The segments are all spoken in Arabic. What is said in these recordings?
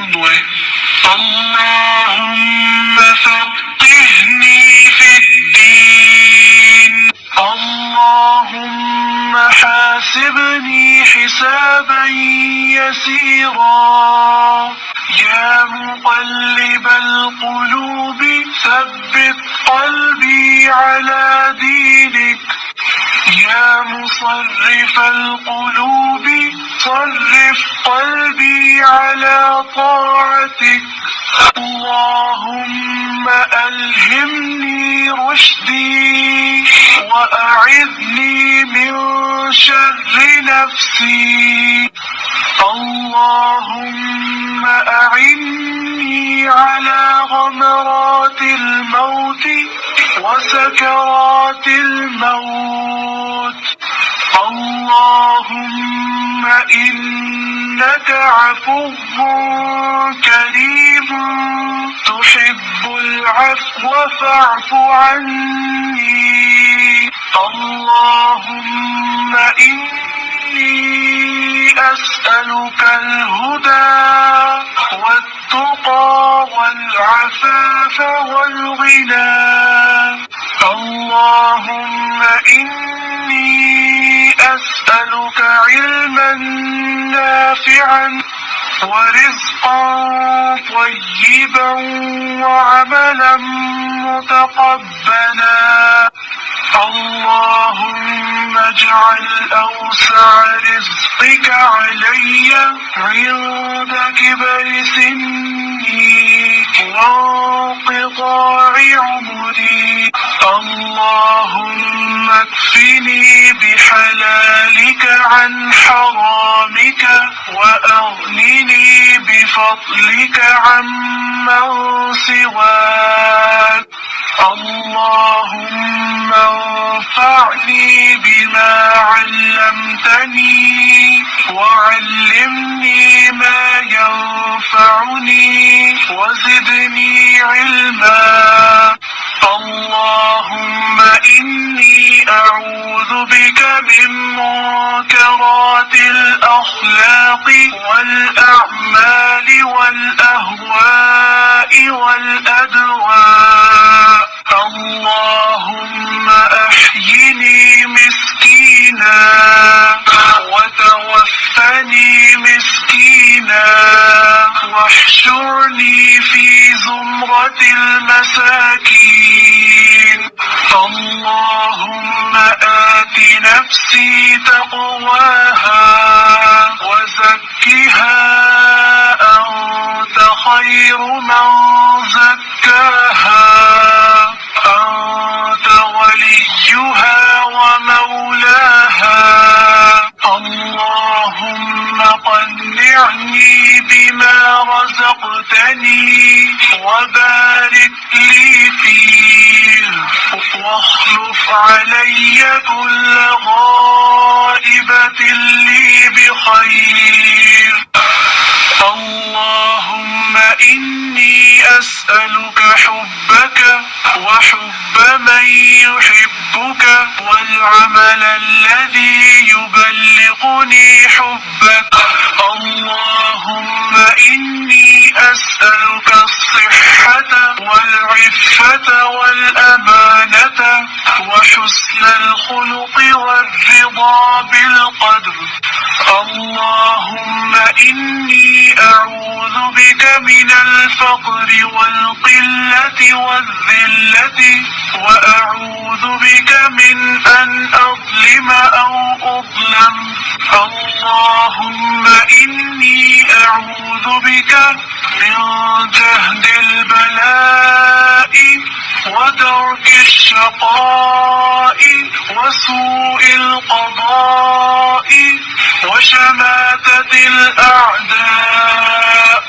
حفظه. اللهم فقهني في الدين. اللهم حاسبني حسابا يسيرا. يا مقلب القلوب ثبت قلبي على دينك. يا مصرف القلوب صرف قلبي على طاعتك. اللهم ألهمني رشدي وأعذني من شر نفسي. اللهم أعني على غمرات الموت وسكرات الموت. اللهم إنك عفو كريم تحب العفو فاعف عني. اللهم إني أسألك الهدى والتقى والعفاف والغنى. اللهم إني أسألك علما نافعا ورزقا طيبا وعملا متقبلا. اللهم اجعل أوسع رزقك علي عند كبر سني وانقطاع عمري. اللهم اكفني بحلالك عن حرامك وأغنني بفضلك عمن سواك. اللهم انفعني بما علمتني وعلمني ما ينفعني وزدني علما. اللهم إني أعوذ بك من منكرات الأخلاق والأعمال والأهواء والأدواء. اللهم أحيني مسكينا وتوفني مسكينا واحشرني في زمرة المساكين. اللهم آت نفسي تقواها وزكها أنت خير من زكاها. أنت وليها ومولاها. اللهم قنعني بما رزقتني وبارك لي فيه واخلف علي كل غائبة لي بخير. اللهم إني أسألك حبك وحب من يحبك والعمل الذي يبلغني حبك. اللهم إني أسألك الصحة والعفة والأمانة وحسن الخلق والرضا بالقدر. اللهم إني أعوذ بك من الفقر والقلة والذلة وأعوذ بك من أن أظلم أو أظلم. اللهم إني أعوذ بك من جهد البلاء ودرك الشقاء وسوء القضاء وشماتة الأعداء.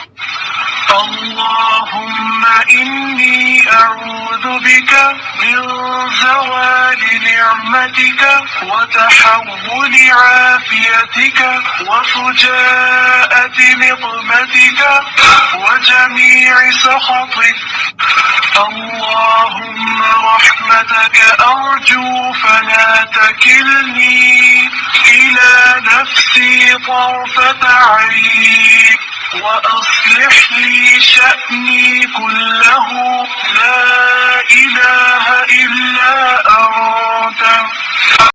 اللهم إني أعوذ بك من زوال نعمتك وتحول عافيتك وفجاءة نقمتك وجميع سخطك. اللهم رحمتك أرجو فلا تكلني إلى نفسي طرفة عين وأصلح لي شأني كله